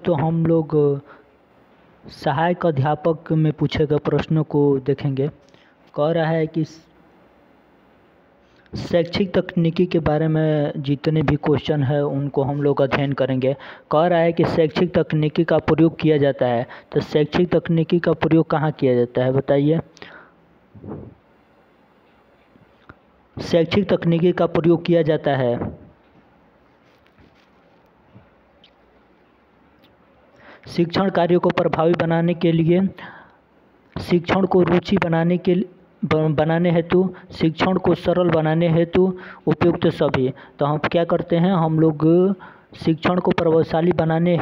दोस्तों हम लोग सहायक अध्यापक में पूछे गए प्रश्नों को देखेंगे। कह रहा है कि शैक्षिक तकनीकी के बारे में जितने भी क्वेश्चन है उनको हम लोग अध्ययन करेंगे। कह रहा है कि शैक्षिक तकनीकी का प्रयोग किया जाता है, तो शैक्षिक तकनीकी का प्रयोग कहाँ किया जाता है बताइए। शैक्षिक तकनीकी का प्रयोग किया जाता है शिक्षण कार्यों को प्रभावी बनाने के लिए, शिक्षण को रुचि बनाने हेतु, शिक्षण को सरल बनाने हेतु उपयुक्त सभी। तो हम क्या करते हैं, हम लोग शिक्षण को प्रभावशाली बनाने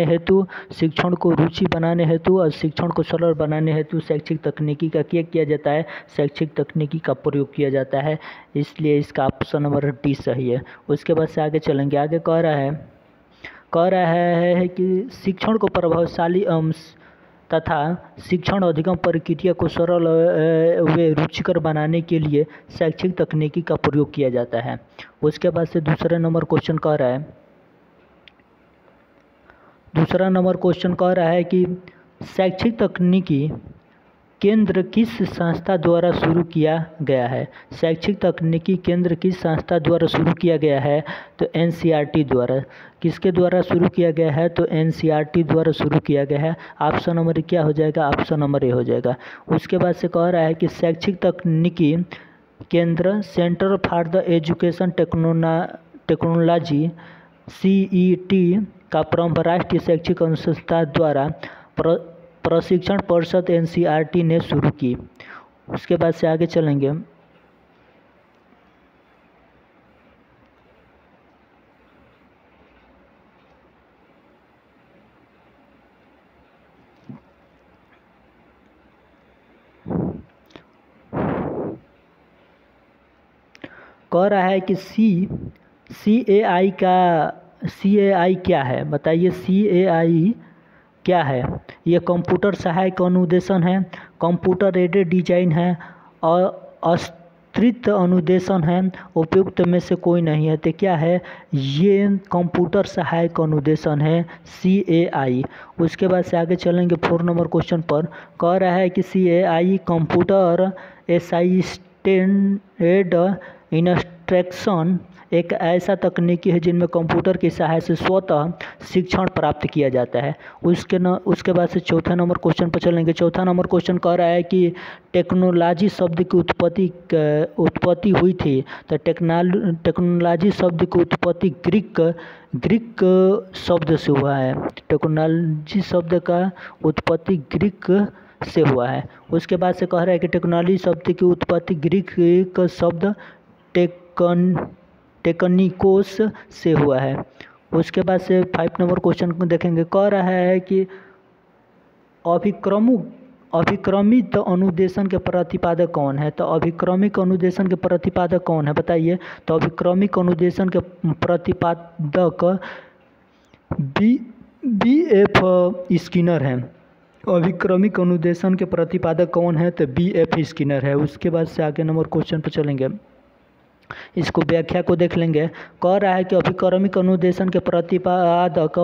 हेतु, शिक्षण को रुचि बनाने हेतु और शिक्षण को सरल बनाने हेतु शैक्षिक तकनीकी का क्या किया जाता है, शैक्षिक तकनीकी का प्रयोग किया जाता है। इसलिए इसका ऑप्शन नंबर डी सही है। उसके बाद से आगे चलेंगे। आगे कह रहा है कि शिक्षण को प्रभावशाली तथा शिक्षण अधिगम प्रक्रिया को सरल व रुचिकर बनाने के लिए शैक्षिक तकनीकी का प्रयोग किया जाता है। उसके बाद से दूसरा नंबर क्वेश्चन कह रहा है कि शैक्षिक तकनीकी केंद्र किस संस्था द्वारा शुरू किया गया है। शैक्षिक तकनीकी केंद्र किस संस्था द्वारा शुरू किया गया है, तो एनसीईआरटी द्वारा। किसके द्वारा शुरू किया गया है, तो एनसीईआरटी द्वारा शुरू किया गया है। ऑप्शन नंबर क्या हो जाएगा, ऑप्शन नंबर ए हो जाएगा। उसके बाद से कह रहा है कि शैक्षिक तकनीकी केंद्र centre for the education technology CET का प्रारंभ राष्ट्रीय शैक्षिक अनुसंधान द्वारा प्रशिक्षण परिषद एनसीईआरटी ने शुरू की। उसके बाद से आगे चलेंगे। कह रहा है कि CAI क्या है बताइए। CAI क्या है, ये कंप्यूटर सहायक अनुदेशन है, कंप्यूटर एडेड डिजाइन है और अस्त्रित अनुदेशन है। उपयुक्त में से कोई नहीं है, तो क्या है, ये कंप्यूटर सहायक अनुदेशन है CAI। उसके बाद से आगे चलेंगे 4 नंबर क्वेश्चन पर। कह रहा है कि CAI कंप्यूटर असिस्टेड इंस्ट्रक्शन एक ऐसा तकनीकी है जिनमें कंप्यूटर की सहायता से स्वतः शिक्षण प्राप्त किया जाता है। उसके बाद से चौथा नंबर क्वेश्चन पर चलेंगे। चौथा नंबर क्वेश्चन कह रहा है कि टेक्नोलॉजी शब्द की उत्पत्ति हुई थी, तो टेक्नोलॉजी शब्द की उत्पत्ति ग्रीक शब्द से हुआ है। टेक्नोलॉजी शब्द का उत्पत्ति ग्रीक से हुआ है। उसके बाद से कह रहा है कि टेक्नोलॉजी शब्द की उत्पत्ति ग्रीक शब्द टेक्निकोस से हुआ है। उसके बाद से 5 नंबर क्वेश्चन को देखेंगे। कह रहा है कि अभिक्रमित अनुदेशन के प्रतिपादक कौन है, तो अभिक्रमिक अनुदेशन के प्रतिपादक कौन है बताइए। तो अभिक्रमिक अनुदेशन के प्रतिपादक BF स्किनर हैं। अभिक्रमिक अनुदेशन के प्रतिपादक कौन है, तो BF स्किनर है। उसके बाद से आगे नंबर क्वेश्चन पर चलेंगे, इसको व्याख्या को देख लेंगे। कह रहा है कि अभिक्रमिक अनुदेशन के प्रतिपादक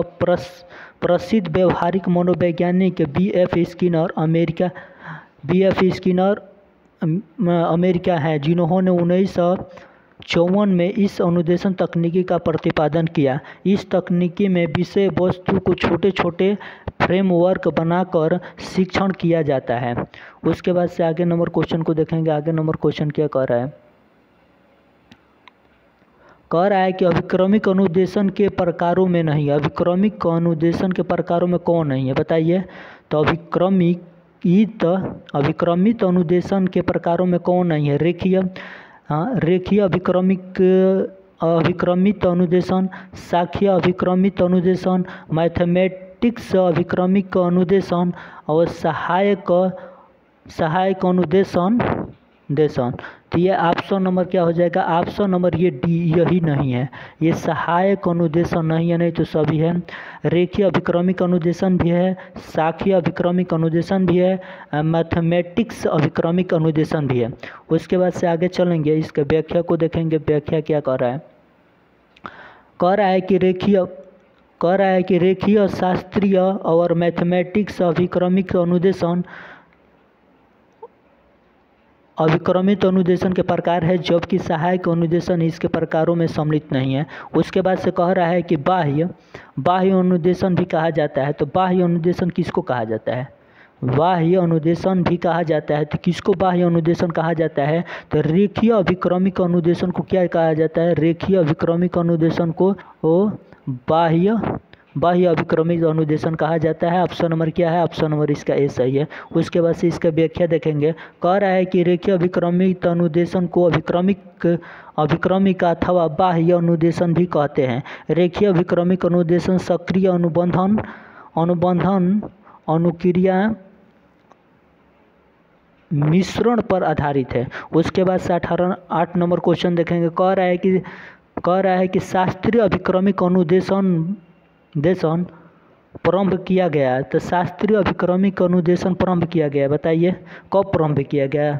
प्रसिद्ध व्यवहारिक मनोवैज्ञानिक BF स्किनर अमेरिका हैं, जिन्होंने 1954 में इस अनुदेशन तकनीकी का प्रतिपादन किया। इस तकनीकी में विषय वस्तु को छोटे छोटे फ्रेमवर्क बनाकर शिक्षण किया जाता है। उसके बाद से आगे नंबर क्वेश्चन को देखेंगे। आगे नंबर क्वेश्चन क्या कह रहा है, कह रहा है कि अभिक्रमिक अनुदेशन के प्रकारों में नहीं है। अभिक्रमिक अनुदेशन के प्रकारों में कौन नहीं है बताइए। तो अभिक्रमित अनुदेशन के प्रकारों में कौन नहीं है। रेखीय अभिक्रमित अनुदेशन, शाखीय अभिक्रमित अनुदेशन, मैथमेटिक्स अभिक्रमिक अनुदेशन और सहायक अनुदेशन। तो ये ऑप्शन नंबर क्या हो जाएगा, ऑप्शन नंबर ये डी, यही नहीं है। ये सहायक अनुदेशन नहीं है, नहीं तो सभी है। रेखीय अभिक्रमिक अनुदेशन भी है, शाखीय अभिक्रमिक अनुदेशन भी है, मैथमेटिक्स अभिक्रमिक अनुदेशन भी है। उसके बाद से आगे चलेंगे, इसके व्याख्या को देखेंगे। व्याख्या क्या कह रहा है, कह रहा है कि कह रहा है कि रेखीय, शास्त्रीय और मैथमेटिक्स अभिक्रमिक अनुदेशन अभिक्रमित अनुदेशन के प्रकार है, जबकि सहायक अनुदेशन इसके प्रकारों में सम्मिलित नहीं है। उसके बाद से कह रहा है कि बाह्य अनुदेशन भी कहा जाता है। तो बाह्य अनुदेशन किसको कहा जाता है? बाह्य अनुदेशन भी कहा जाता है। तो किसको बाह्य अनुदेशन कहा जाता है? तो रेखीय अभिक्रमिक अनुदेशन को क्या कहा जाता है? रेखीय अभिक्रमिक अनुदेशन को बाह्य अभिक्रमिक अनुदेशन कहा जाता है। ऑप्शन नंबर क्या है? ऑप्शन नंबर इसका ए सही है। उसके बाद से इसका व्याख्या देखेंगे। कह रहा है कि रेखीय अभिक्रमिक अनुदेशन को अभिक्रमिक अथवा बाह्य अनुदेशन भी कहते हैं। रेखीय अभिक्रमिक अनुदेशन सक्रिय अनुबंधन अनुक्रिया मिश्रण पर आधारित है। उसके बाद से 8 नंबर क्वेश्चन देखेंगे। कह रहा है कि शास्त्रीय अभिक्रमिक अनुदेशन प्रारंभ किया गया। तो शास्त्रीय अभिक्रमिक अनुदेशन प्रारंभ किया गया, बताइए कब प्रारंभ किया गया?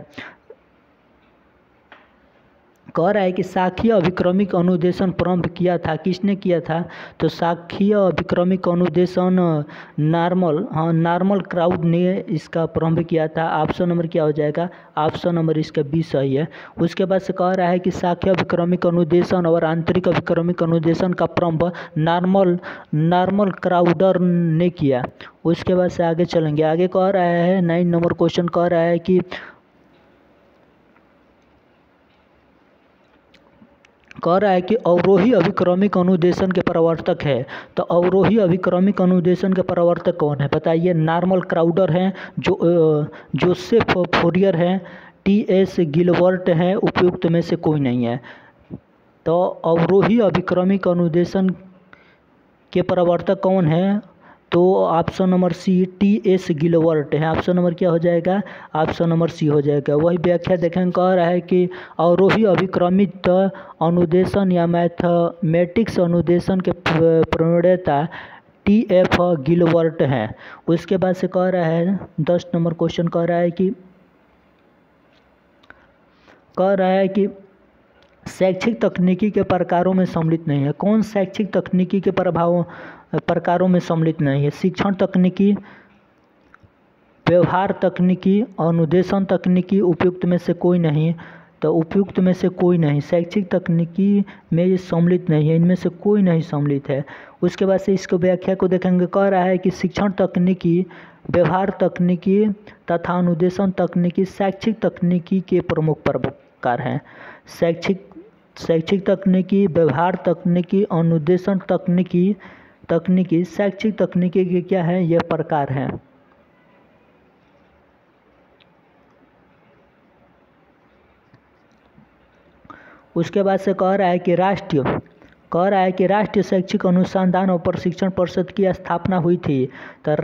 कह रहा है कि शाखीय अभिक्रमिक अनुदेशन प्रारंभ किया था। किसने किया था? तो शाखीय अभिक्रमिक अनुदेशन नॉर्मल क्राउड ने इसका प्रारंभ किया था। ऑप्शन नंबर क्या हो जाएगा? ऑप्शन नंबर इसका बी सही है। उसके बाद से कह रहा है कि शाखीय अभिक्रमिक अनुदेशन और आंतरिक अभिक्रमिक अनुदेशन का प्रारंभ नॉर्मल क्राउडर ने किया। उसके बाद से आगे चलेंगे। आगे कह रहा है 9 नंबर क्वेश्चन कह रहा है कि अवरोही अभिक्रमिक अनुदेशन के प्रवर्तक है। तो अवरोही अभिक्रमिक अनुदेशन के प्रवर्तक कौन है? बताइए। नॉर्मल क्राउडर हैं, जोसेफ फोरियर हैं, टी.एस. गिलबर्ट हैं, उपयुक्त में से कोई नहीं है। तो अवरोही अभिक्रमिक अनुदेशन के प्रवर्तक कौन है? तो option number C T S. Gilbert है। ऑप्शन नंबर क्या हो जाएगा? ऑप्शन नंबर सी हो जाएगा। वही व्याख्या देखेंगे। कह रहा है कि अवरोही अभिक्रमित अनुदेशन या मैथमेटिक्स अनुदेशन के प्रणेता टी.एफ. गिलबर्ट हैं। उसके बाद से कह रहा है 10 नंबर क्वेश्चन कह रहा है कि शैक्षिक तकनीकी के प्रकारों में सम्मिलित नहीं है। कौन शैक्षिक तकनीकी के प्रकारों में सम्मिलित नहीं है? शिक्षण तकनीकी, व्यवहार तकनीकी, अनुदेशन तकनीकी, उपयुक्त में से कोई नहीं। तो उपयुक्त में से कोई नहीं, शैक्षिक तकनीकी में ये सम्मिलित नहीं है, इनमें से कोई नहीं सम्मिलित है। उसके बाद से इसको व्याख्या को देखेंगे। कह रहा है कि शिक्षण तकनीकी, व्यवहार तकनीकी तथा अनुदेशन तकनीकी शैक्षिक तकनीकी के प्रमुख प्रकार हैं। शैक्षिक तकनीकी, व्यवहार तकनीकी, अनुदेशन तकनीकी शैक्षिक तकनीकी के क्या है? ये प्रकार हैं। उसके बाद से कह रहा है कि राष्ट्रीय शैक्षिक अनुसंधान और प्रशिक्षण परिषद की स्थापना हुई थी। तो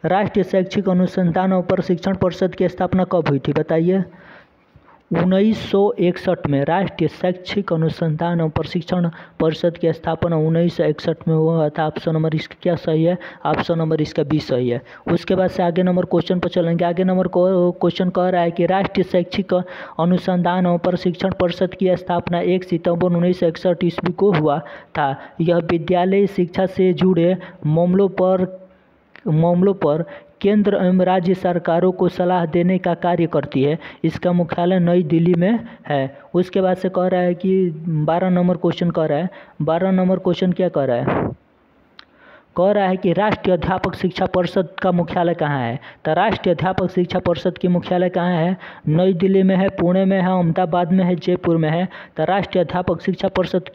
राष्ट्रीय शैक्षिक अनुसंधान और प्रशिक्षण परिषद की स्थापना कब हुई थी? बताइए। 1961 में राष्ट्रीय शैक्षिक अनुसंधान और प्रशिक्षण परिषद की स्थापना 1961 में हुआ था। ऑप्शन नंबर इसका क्या सही है? ऑप्शन नंबर इसका बी सही है। उसके बाद से आगे नंबर क्वेश्चन पर चलेंगे। आगे नंबर क्वेश्चन कह रहा है कि राष्ट्रीय शैक्षिक अनुसंधान और प्रशिक्षण परिषद की स्थापना 1 सितंबर 1961 ईस्वी को हुआ था। यह विद्यालय शिक्षा से जुड़े मामलों पर केंद्र एवं राज्य सरकारों को सलाह देने का कार्य करती है। इसका मुख्यालय नई दिल्ली में है। उसके बाद से कह रहा है कि 12 नंबर क्वेश्चन कह रहा है। 12 नंबर क्वेश्चन क्या कह रहा है? कह रहा है कि राष्ट्रीय अध्यापक शिक्षा परिषद का मुख्यालय कहाँ है? तो राष्ट्रीय अध्यापक शिक्षा परिषद की मुख्यालय कहाँ है? नई दिल्ली में है, पुणे में है, अहमदाबाद में है, जयपुर में है। तो राष्ट्रीय अध्यापक शिक्षा परिषद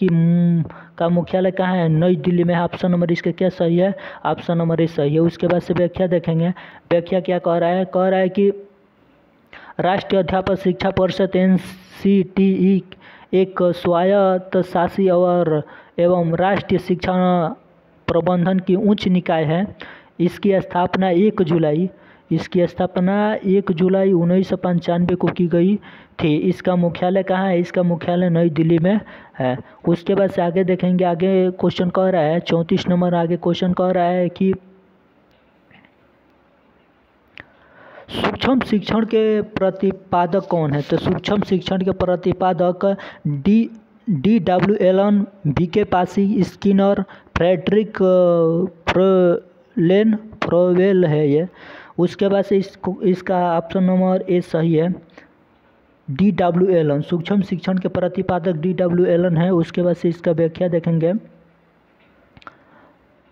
का मुख्यालय कहाँ है? नई दिल्ली में है। ऑप्शन नंबर इसका क्या सही है? ऑप्शन नंबर ए सही है। उसके बाद से व्याख्या देखेंगे। व्याख्या क्या कह रहा है? कह रहा है कि राष्ट्रीय अध्यापक शिक्षा परिषद NCTE एक स्वायत्तशासी एवं राष्ट्रीय शिक्षा प्रबंधन की उच्च निकाय है। इसकी स्थापना 1 जुलाई 1995 को की गई थी। इसका मुख्यालय कहाँ है? इसका मुख्यालय नई दिल्ली में है। उसके बाद से आगे देखेंगे। आगे क्वेश्चन कह रहा है 34 नंबर आगे क्वेश्चन कह रहा है कि सूक्ष्म शिक्षण के प्रतिपादक कौन है? तो सूक्ष्म शिक्षण के प्रतिपादक D.W. Allen, V.K. Passi, Skinner, Frederick Froebel है ये। उसके बाद से इसका ऑप्शन नंबर ए सही है। D.W. एलन, सूक्ष्म शिक्षण के प्रतिपादक D.W. एलन है। उसके बाद से इसका व्याख्या देखेंगे।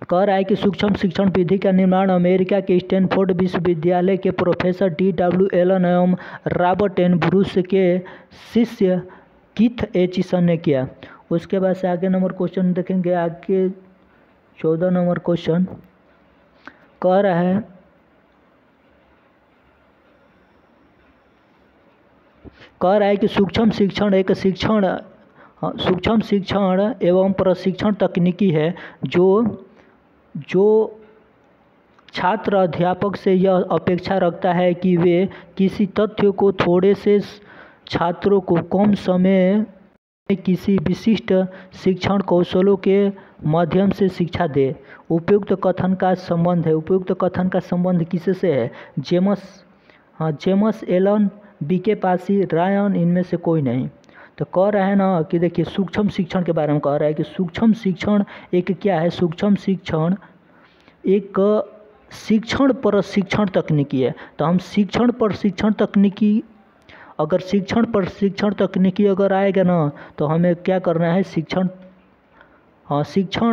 कह रहा है कि सूक्ष्म शिक्षण विधि का निर्माण अमेरिका के स्टैनफोर्ड विश्वविद्यालय के प्रोफेसर D.W. एलन एवं रॉबर्ट एन ब्रूस के शिष्य कीथ एचिसन ने किया। उसके बाद से आगे नंबर क्वेश्चन देखेंगे। आगे 14 नंबर क्वेश्चन कह रहा है कि सूक्ष्म शिक्षण एक सूक्ष्म शिक्षण एवं प्रशिक्षण तकनीकी है जो छात्र अध्यापक से यह अपेक्षा रखता है कि वे किसी तथ्य को थोड़े से छात्रों को कम समय में किसी विशिष्ट शिक्षण कौशलों के माध्यम से शिक्षा दे। उपयुक्त कथन का संबंध किससे है? James Allen, B K Passi, Ryan, इनमें से कोई नहीं। तो कह रहा है ना कि देखिए सूक्ष्म शिक्षण के बारे में कह रहा है कि सूक्ष्म शिक्षण एक क्या है? सूक्ष्म शिक्षण एक शिक्षण प्रशिक्षण तकनीकी है। तो हम शिक्षण प्रशिक्षण तकनीकी अगर आएगा ना तो हमें क्या करना है? शिक्षण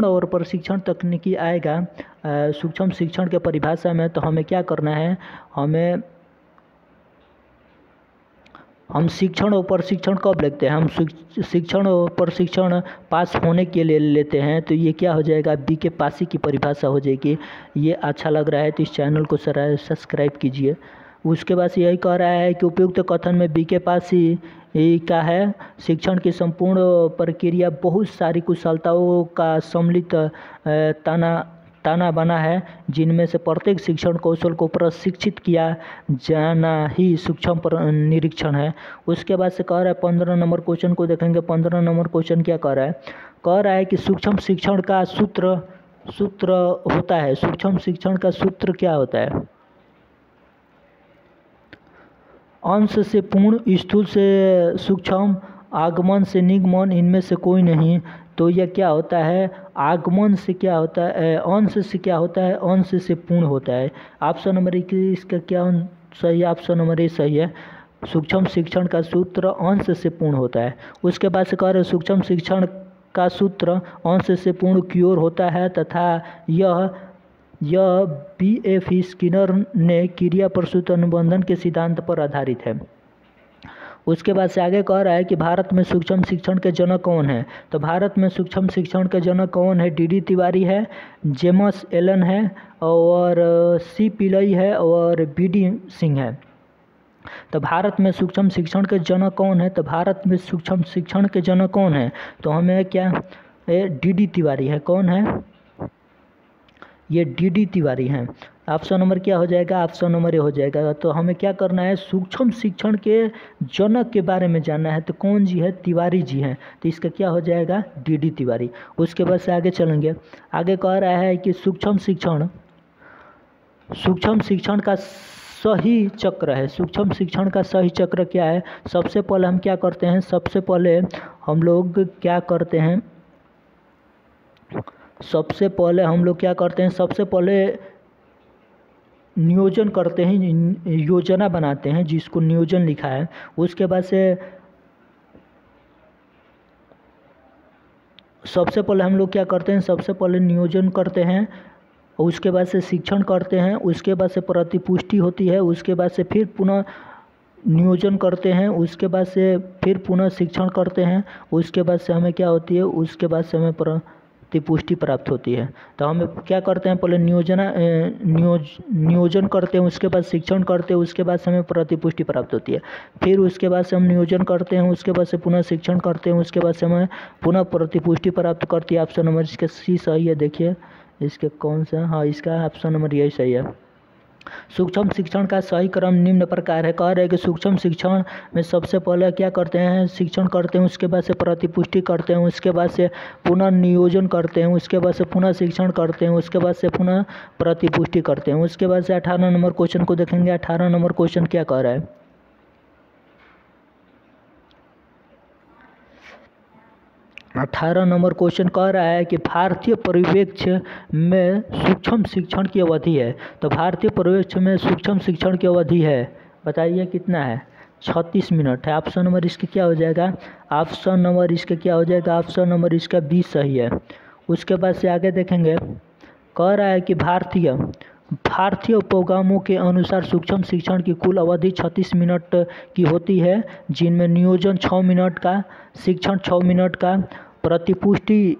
और प्रशिक्षण तकनीकी आएगा सूक्ष्म शिक्षण के परिभाषा में, तो हमें क्या करना है? हम शिक्षण और प्रशिक्षण कब लेते हैं? हम शिक्षण और प्रशिक्षण पास होने के लिए लेते हैं। तो ये क्या हो जाएगा? बीके पासी की परिभाषा हो जाएगी। ये अच्छा लग रहा है तो इस चैनल को सब्सक्राइब कीजिए। उसके बाद यही कह रहा है कि उपयुक्त कथन में बीके पासी का है शिक्षण की संपूर्ण प्रक्रिया बहुत सारी कुशलताओं का सम्मिलित ताना बना है, जिनमें से प्रत्येक शिक्षण कौशल को प्रशिक्षित किया जाना ही सूक्ष्म निरीक्षण है। उसके बाद से कह रहा है 15 नंबर क्वेश्चन को देखेंगे। 15 नंबर क्वेश्चन क्या कह रहा है? कह रहा है कि सूक्ष्म शिक्षण का सूत्र होता है। सूक्ष्म शिक्षण का सूत्र क्या होता है? अंश से पूर्ण, स्थूल से सूक्ष्म, आगमन से निगमन, इनमें से कोई नहीं। तो यह क्या होता है? आगमन से क्या होता है? अंश से क्या होता है? अंश से पूर्ण होता है। ऑप्शन नंबर इसका क्या सही है? ऑप्शन नंबर ए सही है। सूक्ष्म शिक्षण का सूत्र अंश से पूर्ण होता है। उसके बाद से कह रहे सूक्ष्म शिक्षण का सूत्र अंश से पूर्ण की ओर होता है तथा यह B.F. स्किनर ने क्रिया प्रसूत अनुबंधन के सिद्धांत पर आधारित है। उसके बाद से आगे कह रहा है कि भारत में सूक्ष्म शिक्षण के जनक कौन है? तो भारत में सूक्ष्म शिक्षण के जनक कौन है? D.D. तिवारी है, जेम्स एलन है और C. पिलई है और B.D. सिंह है। तो भारत में सूक्ष्म शिक्षण के जनक कौन है? तो भारत में सूक्ष्म शिक्षण के जनक कौन है? तो हमें क्या D.D. तिवारी है। कौन है? ये D.D. तिवारी हैं। ऑप्शन नंबर क्या हो जाएगा? ऑप्शन नंबर ए हो जाएगा। तो हमें क्या करना है? सूक्ष्म शिक्षण के जनक के बारे में जानना है। तो कौन जी है? तिवारी जी हैं। तो इसका क्या हो जाएगा? D.D. तिवारी। उसके बाद से आगे चलेंगे। आगे कह रहा है कि सूक्ष्म शिक्षण का सही चक्र है। सूक्ष्म शिक्षण का सही चक्र क्या है? सबसे पहले हम क्या करते हैं? सबसे पहले हम लोग क्या करते हैं? सबसे पहले नियोजन करते हैं, योजना बनाते हैं, जिसको नियोजन लिखा है। उसके बाद से सबसे पहले हम लोग क्या करते हैं? सबसे पहले नियोजन करते हैं, उसके बाद से शिक्षण करते हैं, उसके बाद से प्रतिपुष्टि होती है, उसके बाद से फिर पुनः नियोजन करते हैं, उसके बाद से फिर पुनः शिक्षण करते हैं, उसके बाद से हमें क्या होती है? उसके बाद से हमें प्रतिपुष्टि प्राप्त होती है। तो हम क्या करते हैं? पहले नियोजन करते हैं, उसके बाद शिक्षण करते हैं, उसके बाद से हमें प्रतिपुष्टि प्राप्त होती है। फिर उसके बाद से हम नियोजन करते हैं, उसके बाद से पुनः शिक्षण करते हैं, उसके बाद से हमें पुनः प्रतिपुष्टि प्राप्त करती है। ऑप्शन नंबर इसका C सही है। देखिए इसके कौन सा? हाँ, इसका ऑप्शन नंबर यही सही है। सूक्ष्म शिक्षण का सही क्रम निम्न प्रकार है। कह रहे हैं कि सूक्ष्म शिक्षण में सबसे पहले क्या करते हैं? शिक्षण करते हैं, उसके बाद से प्रतिपुष्टि करते हैं, उसके बाद से पुनः नियोजन करते हैं, उसके बाद से पुनः शिक्षण करते हैं, उसके बाद से पुनः प्रतिपुष्टि करते हैं। उसके बाद से 18 नंबर क्वेश्चन को देखेंगे। 18 नंबर क्वेश्चन क्या कह रहा है? 18 नंबर क्वेश्चन कह रहा है कि भारतीय परिप्रेक्ष्य में सूक्ष्म शिक्षण की अवधि है। तो भारतीय परिप्रेक्ष्य में सूक्ष्म शिक्षण की अवधि है, बताइए कितना है? 36 मिनट है। ऑप्शन नंबर इसका क्या हो जाएगा? ऑप्शन नंबर इसका क्या हो जाएगा? ऑप्शन नंबर इसका 20 सही है। उसके बाद से आगे देखेंगे, कह रहा है कि भारतीय उपगामों के अनुसार सूक्ष्म शिक्षण की कुल अवधि 36 मिनट की होती है, जिनमें नियोजन 6 मिनट का, शिक्षण 6 मिनट का, प्रतिपुष्टि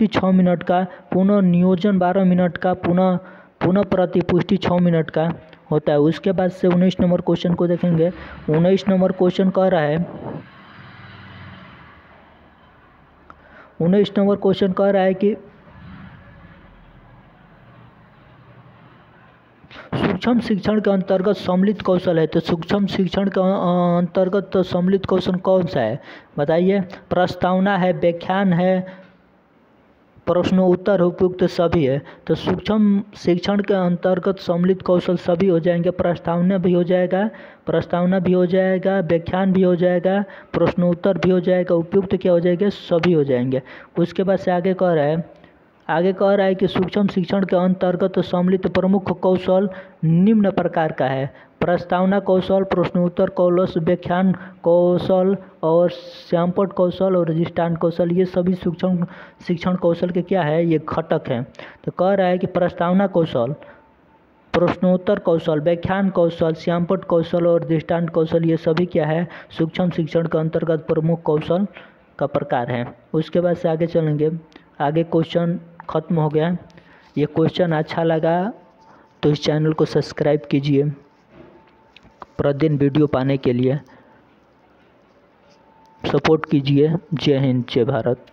6 मिनट का, पुनः नियोजन 12 मिनट का, पुनः प्रतिपुष्टि 6 मिनट का होता है। उसके बाद से 19 नंबर क्वेश्चन को देखेंगे। 19 नंबर क्वेश्चन कह रहा है, 19 नंबर क्वेश्चन कह रहा है कि सूक्ष्म शिक्षण के अंतर्गत सम्मिलित कौशल है। तो सूक्ष्म शिक्षण के अंतर्गत तो सम्मिलित कौशल कौन सा है, बताइए? प्रस्तावना है, व्याख्यान है, प्रश्नोत्तर उपयुक्त सभी है। तो सूक्ष्म शिक्षण के अंतर्गत सम्मिलित कौशल सभी हो जाएंगे। प्रस्तावना भी हो जाएगा, व्याख्यान भी हो जाएगा, प्रश्नोत्तर भी हो जाएगा, उपयुक्त क्या हो जाएगा? सभी हो जाएंगे। उसके बाद से आगे कह रहा है कि सूक्ष्म शिक्षण के अंतर्गत सम्मिलित प्रमुख कौशल निम्न प्रकार का है: प्रस्तावना कौशल, प्रश्नोत्तर कौशल, व्याख्यान कौशल और श्यामपट्ट कौशल और दृष्टांत कौशल। ये सभी सूक्ष्म शिक्षण कौशल के क्या है? ये घटक हैं। तो कह रहा है कि प्रस्तावना कौशल, प्रश्नोत्तर कौशल, व्याख्यान कौशल, श्यामपट्ट कौशल और दृष्टांत कौशल, ये सभी क्या है? सूक्ष्म शिक्षण के अंतर्गत प्रमुख कौशल का प्रकार है। उसके बाद से आगे चलेंगे। आगे क्वेश्चन ख़त्म हो गया। ये क्वेश्चन अच्छा लगा तो इस चैनल को सब्सक्राइब कीजिए प्रतिदिन वीडियो पाने के लिए। सपोर्ट कीजिए। जय हिंद, जय भारत।